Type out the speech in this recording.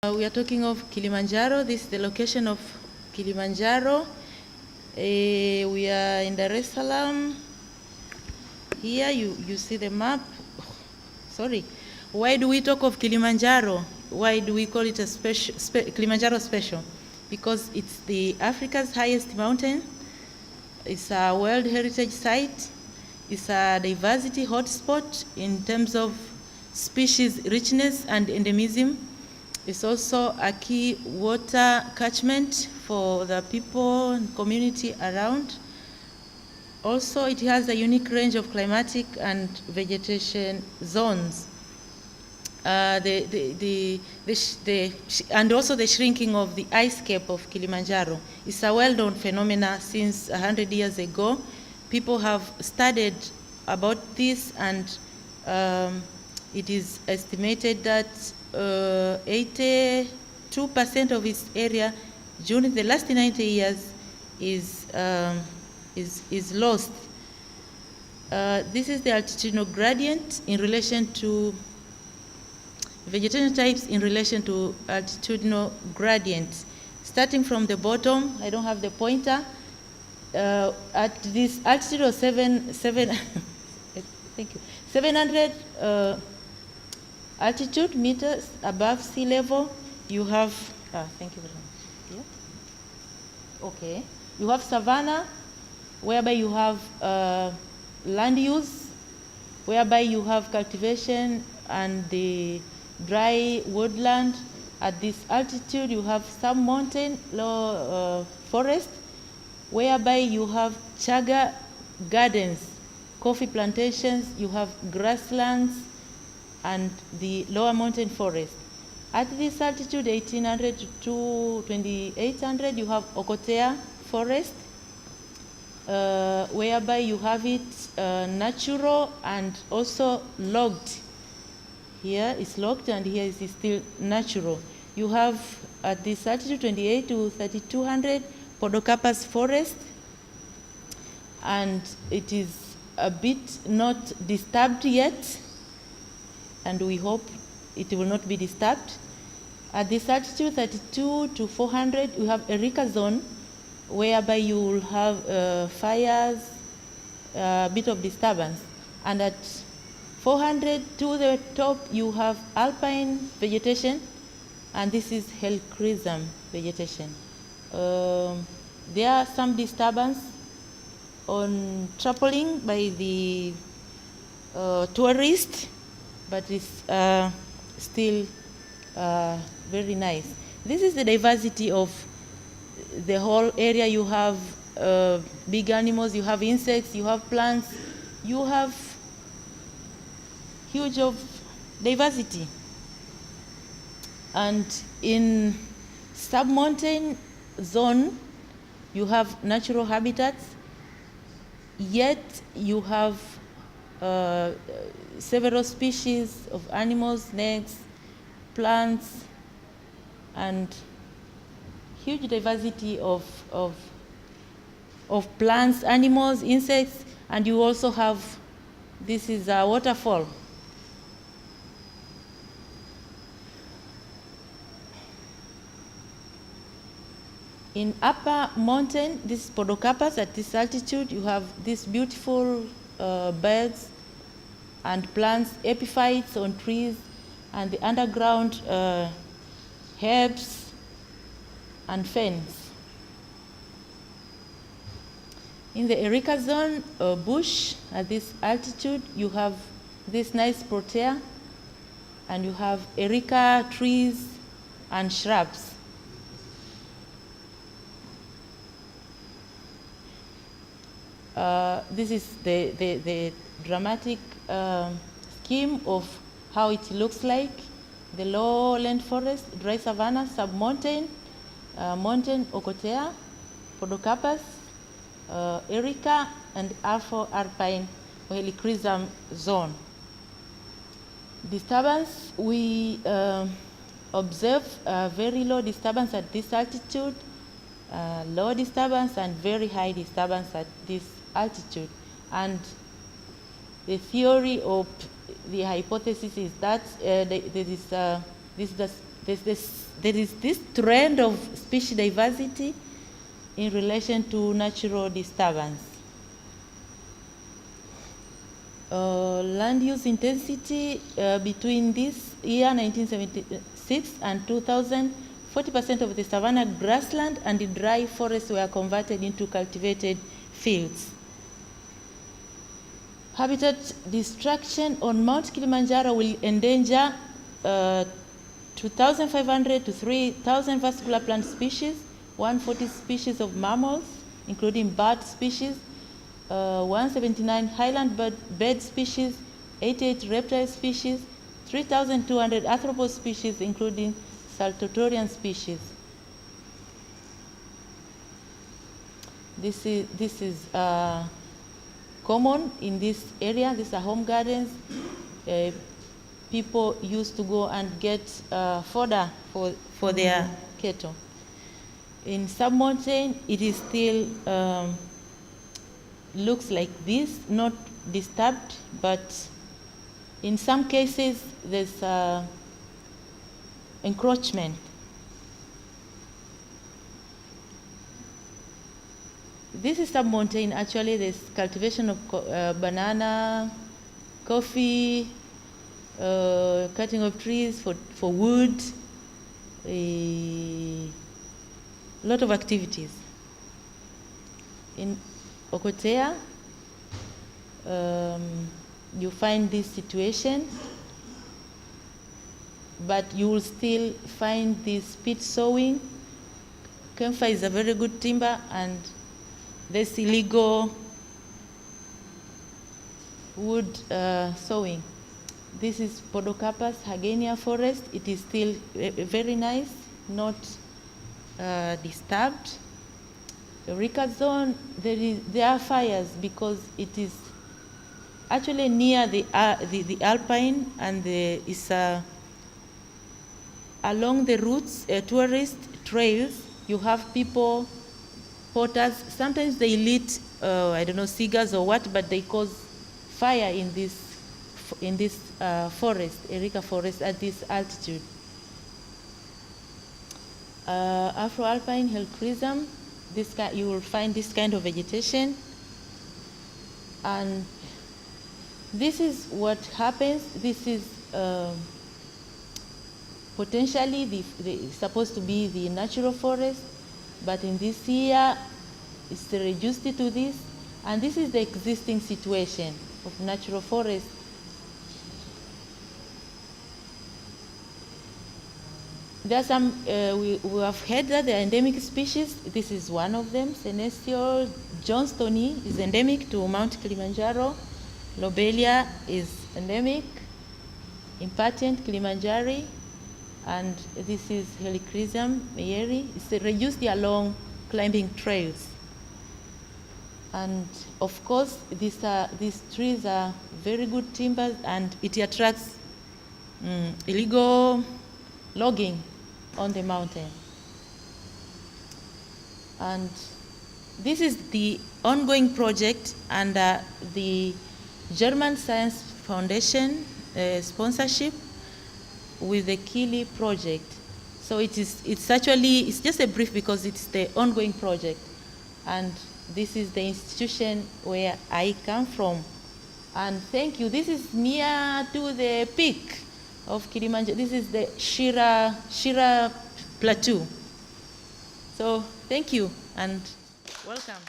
We are talking of Kilimanjaro. This is the location of Kilimanjaro. We are in Dar es Salaam. Here you see the map. Sorry. Why do we talk of Kilimanjaro? Why do we call it a Kilimanjaro special? Because it's the Africa's highest mountain. It's a World Heritage Site. It's a diversity hotspot in terms of species richness and endemism. It's also a key water catchment for the people and community around. Also, it has a unique range of climatic and vegetation zones. And also the shrinking of the ice cap of Kilimanjaro is a well-known phenomenon since 100 years ago. People have studied about this, and it is estimated that 82% of its area during the last 90 years is lost. This is the altitudinal gradient in relation to vegetation types in relation to altitudinal gradient. Starting from the bottom, I don't have the pointer. At this altitude of 700 altitude meters above sea level, you have, thank you very much. Yeah. Okay. You have savanna, whereby you have land use, whereby you have cultivation and the dry woodland. At this altitude, you have submontane low forest, whereby you have chaga gardens, coffee plantations, you have grasslands, and the lower mountain forest. At this altitude, 1800 to 2800, you have Ocotea forest, whereby you have it natural and also logged. Here it's logged and here is still natural. You have at this altitude 28 to 3200 Podocarpus forest, and it is a bit not disturbed yet, and we hope it will not be disturbed. At this altitude 32 to 400, you have Erica zone, whereby you will have fires, a bit of disturbance. And at 400 to the top, you have alpine vegetation, and this is Helichrysum vegetation. There are some disturbance on trampoline by the tourists, but it's still very nice. This is the diversity of the whole area. You have big animals, you have insects, you have plants, you have huge of diversity. And in submontane zone, you have natural habitats, yet you have several species of animals, snakes, plants, and huge diversity of plants, animals, insects, and you also have, this is a waterfall. In upper mountain, this is Podocarpus. At this altitude, you have these beautiful birds and plants, epiphytes on trees, and the underground herbs and ferns. In the Erica zone, bush, at this altitude, you have this nice protea, and you have Erica trees and shrubs. This is the dramatic scheme of how it looks like. The lowland forest, dry savanna, submontane, mountain Ocotea, Podocarpus, Erica, and Alpine or Helichrysum zone. Disturbance, we observe very low disturbance at this altitude, low disturbance and very high disturbance at this altitude. And the theory of the hypothesis is that this is the there is this trend of species diversity in relation to natural disturbance. Land use intensity between this year 1976 and 2000, 40% of the savanna grassland and the dry forests were converted into cultivated fields. Habitat destruction on Mount Kilimanjaro will endanger 2,500 to 3,000 vascular plant species, 140 species of mammals, including bird species, 179 highland bird species, 88 reptile species, 3,200 arthropod species, including saltatorian species. This is common in this area. These are home gardens. People used to go and get fodder for their cattle. In Submontane, it is still looks like this, not disturbed, but in some cases there's encroachment. This is Submontane. Actually, there's cultivation of banana, coffee, cutting of trees for wood, a lot of activities. In Okotea, you find this situation, but you will still find this pit sowing. Camphor is a very good timber, and this illegal wood sowing. This is Podocarpus hagenia forest. It is still very nice, not disturbed. Eureka zone, there are fires because it is actually near the alpine, and it's along the routes, tourist trails. You have people, porters. Sometimes they lit, I don't know, cigars or what, but they cause fire in this forest, Eureka forest, at this altitude. Afro-alpine Helcrisum. You will find this kind of vegetation, and this is what happens. This is potentially supposed to be the natural forest, but in this year it's reduced to this, and this is the existing situation of natural forest. There are some, we have heard that there are endemic species. This is one of them. Senecio johnstoni is endemic to Mount Kilimanjaro. Lobelia is endemic. Impatient Kilimanjaro. And this is Helichrysum meyeri. It's reduced along climbing trails. And of course, these trees are very good timbers, and it attracts illegal logging on the mountain. And this is the ongoing project under the German Science Foundation sponsorship with the Kili project. So it's just a brief because it's the ongoing project. And this is the institution where I come from. And thank you. This is near to the peak of Kilimanjaro. This is the Shira Plateau. So thank you and welcome.